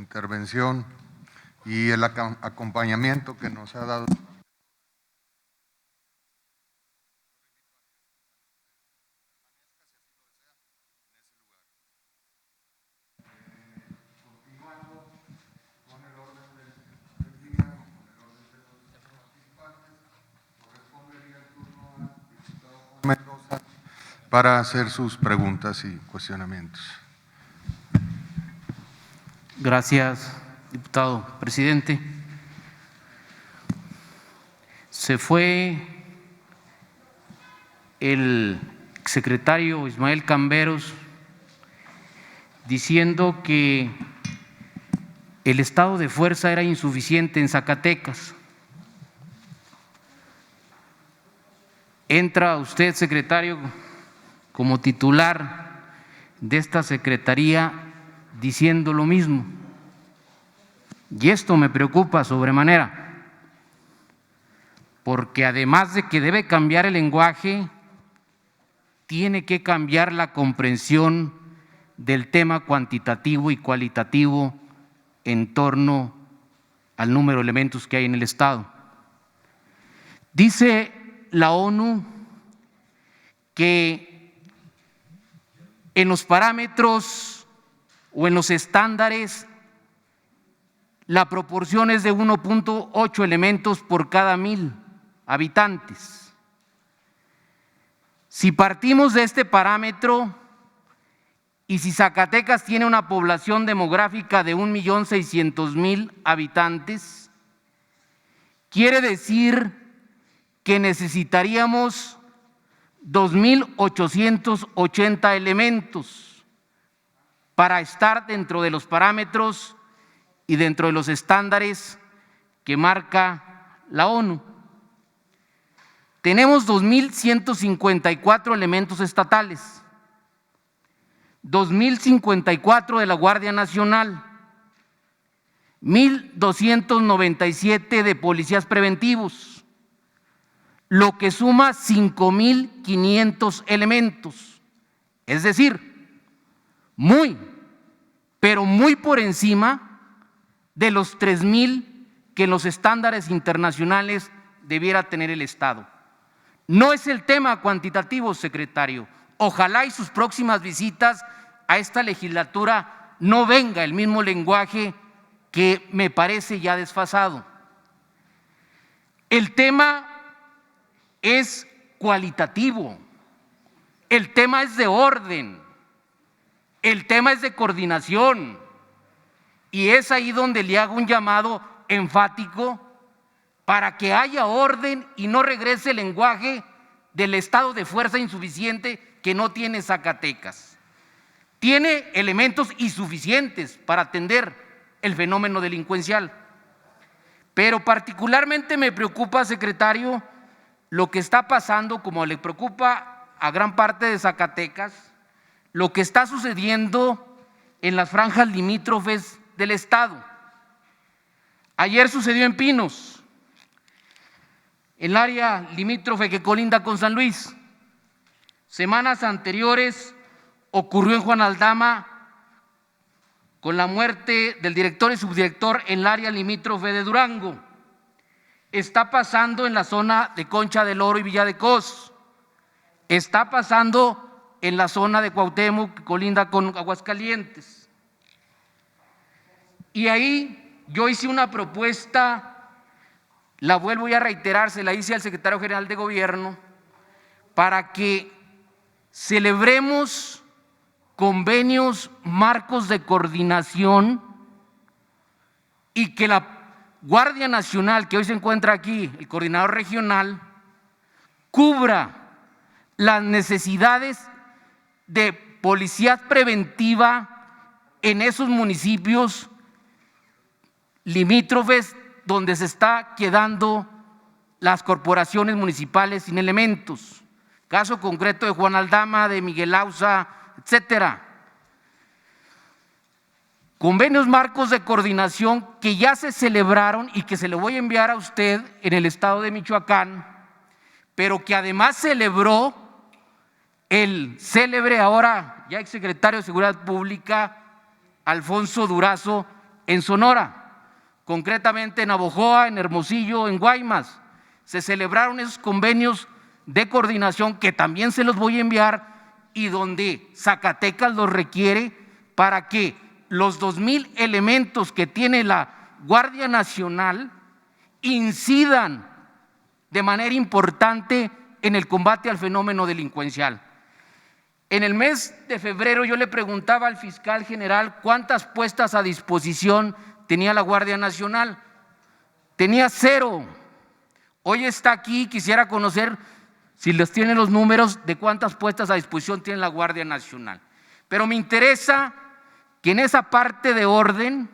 intervención y el acompañamiento que nos ha dado. Para hacer sus preguntas y cuestionamientos. Gracias, diputado presidente. Se fue el secretario Ismael Camberos diciendo que el estado de fuerza era insuficiente en Zacatecas. Entra usted, secretario, como titular de esta secretaría diciendo lo mismo. Y esto me preocupa sobremanera, porque además de que debe cambiar el lenguaje, tiene que cambiar la comprensión del tema cuantitativo y cualitativo en torno al número de elementos que hay en el Estado. Dice la ONU que en los parámetros o en los estándares la proporción es de 1.8 elementos por cada 1000 habitantes. Si partimos de este parámetro y si Zacatecas tiene una población demográfica de 1.600.000 habitantes, quiere decir que necesitaríamos 2.880 elementos para estar dentro de los parámetros y dentro de los estándares que marca la ONU. Tenemos 2.154 elementos estatales, 2.054 de la Guardia Nacional, 1.297 de policías preventivos, lo que suma 5.500 elementos, es decir, muy, pero muy por encima de los 3.000 que en los estándares internacionales debiera tener el Estado. No es el tema cuantitativo, secretario. Ojalá y sus próximas visitas a esta legislatura no venga el mismo lenguaje que me parece ya desfasado. El tema es cualitativo, el tema es de orden, el tema es de coordinación, y es ahí donde le hago un llamado enfático para que haya orden y no regrese el lenguaje del estado de fuerza insuficiente que no tiene Zacatecas. Tiene elementos insuficientes para atender el fenómeno delincuencial, pero particularmente me preocupa, secretario, lo que está pasando, como le preocupa a gran parte de Zacatecas, lo que está sucediendo en las franjas limítrofes del Estado. Ayer sucedió en Pinos, el área limítrofe que colinda con San Luis. Semanas anteriores ocurrió en Juan Aldama con la muerte del director y subdirector en el área limítrofe de Durango. Está pasando en la zona de Concha del Oro y Villa de Cos. Está pasando en la zona de Cuauhtémoc, que colinda con Aguascalientes. Y ahí yo hice una propuesta, la vuelvo a reiterar, se la hice al secretario general de Gobierno, para que celebremos convenios marcos de coordinación y que la Guardia Nacional, que hoy se encuentra aquí, el coordinador regional, cubra las necesidades de policía preventiva en esos municipios limítrofes donde se está quedando las corporaciones municipales sin elementos. Caso concreto de Juan Aldama, de Miguel Auza, etcétera. Convenios marcos de coordinación que ya se celebraron y que se le voy a enviar a usted en el estado de Michoacán, pero que además celebró el célebre ahora ya exsecretario de Seguridad Pública, Alfonso Durazo, en Sonora, concretamente en Navojoa, en Hermosillo, en Guaymas. Se celebraron esos convenios de coordinación que también se los voy a enviar y donde Zacatecas los requiere para que los 2,000 elementos que tiene la Guardia Nacional incidan de manera importante en el combate al fenómeno delincuencial. En el mes de febrero yo le preguntaba al fiscal general cuántas puestas a disposición tenía la Guardia Nacional. Tenía 0. Hoy está aquí, quisiera conocer si les tienen los números de cuántas puestas a disposición tiene la Guardia Nacional. Pero me interesa que en esa parte de orden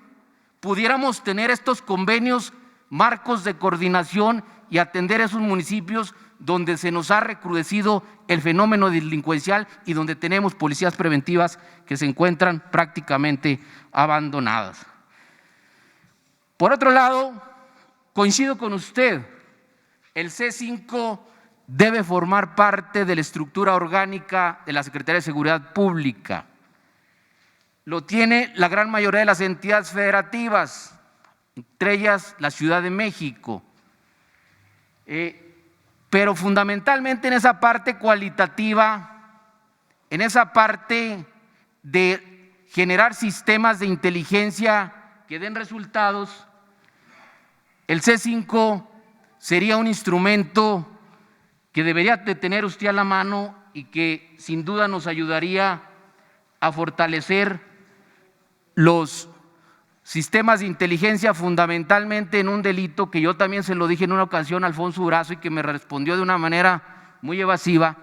pudiéramos tener estos convenios, marcos de coordinación y atender esos municipios donde se nos ha recrudecido el fenómeno delincuencial y donde tenemos policías preventivas que se encuentran prácticamente abandonadas. Por otro lado, coincido con usted, el C5 debe formar parte de la estructura orgánica de la Secretaría de Seguridad Pública. Lo tiene la gran mayoría de las entidades federativas, entre ellas la Ciudad de México. Pero fundamentalmente en esa parte cualitativa, en esa parte de generar sistemas de inteligencia que den resultados, el C5 sería un instrumento que debería de tener usted a la mano y que sin duda nos ayudaría a fortalecer los sistemas de inteligencia fundamentalmente en un delito que yo también se lo dije en una ocasión a Alfonso Durazo y que me respondió de una manera muy evasiva.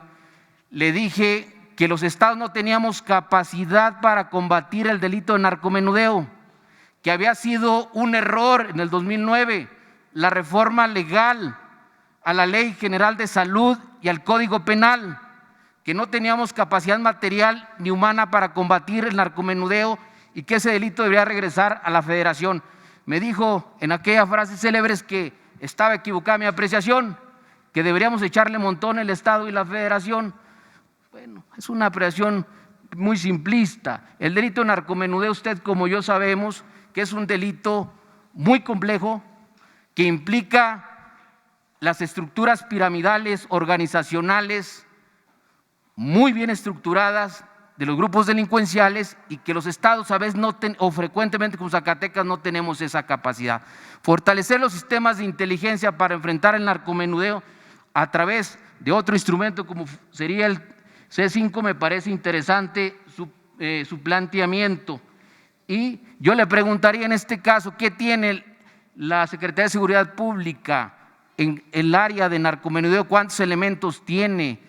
Le dije que los estados no teníamos capacidad para combatir el delito de narcomenudeo, que había sido un error en el 2009 la reforma legal a la Ley General de Salud y al Código Penal, que no teníamos capacidad material ni humana para combatir el narcomenudeo y que ese delito debería regresar a la Federación. Me dijo en aquellas frases célebres que estaba equivocada mi apreciación, que deberíamos echarle montón el Estado y la Federación. Bueno, es una apreciación muy simplista. El delito de narcomenudeo, usted como yo sabemos que es un delito muy complejo, que implica las estructuras piramidales, organizacionales, muy bien estructuradas de los grupos delincuenciales y que los estados a veces o frecuentemente como Zacatecas no tenemos esa capacidad. Fortalecer los sistemas de inteligencia para enfrentar el narcomenudeo a través de otro instrumento como sería el C5 me parece interesante su planteamiento. Y yo le preguntaría en este caso, ¿qué tiene la Secretaría de Seguridad Pública en el área de narcomenudeo? ¿Cuántos elementos tiene?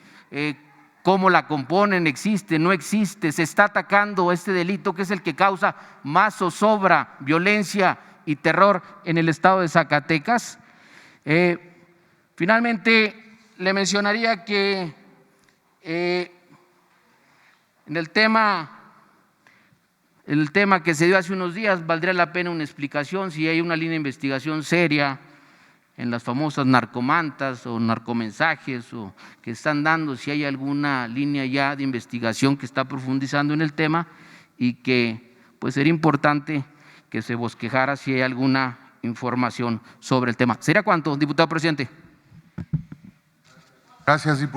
¿Cómo la componen? ¿Existe? ¿No existe? ¿Se está atacando este delito que es el que causa más zozobra, violencia y terror en el estado de Zacatecas? Finalmente, le mencionaría que en el tema que se dio hace unos días, valdría la pena una explicación si hay una línea de investigación seria en las famosas narcomantas o narcomensajes o que están dando, si hay alguna línea ya de investigación que está profundizando en el tema y que pues sería importante que se bosquejara si hay alguna información sobre el tema. ¿Sería cuánto, diputado presidente? Gracias, diputado.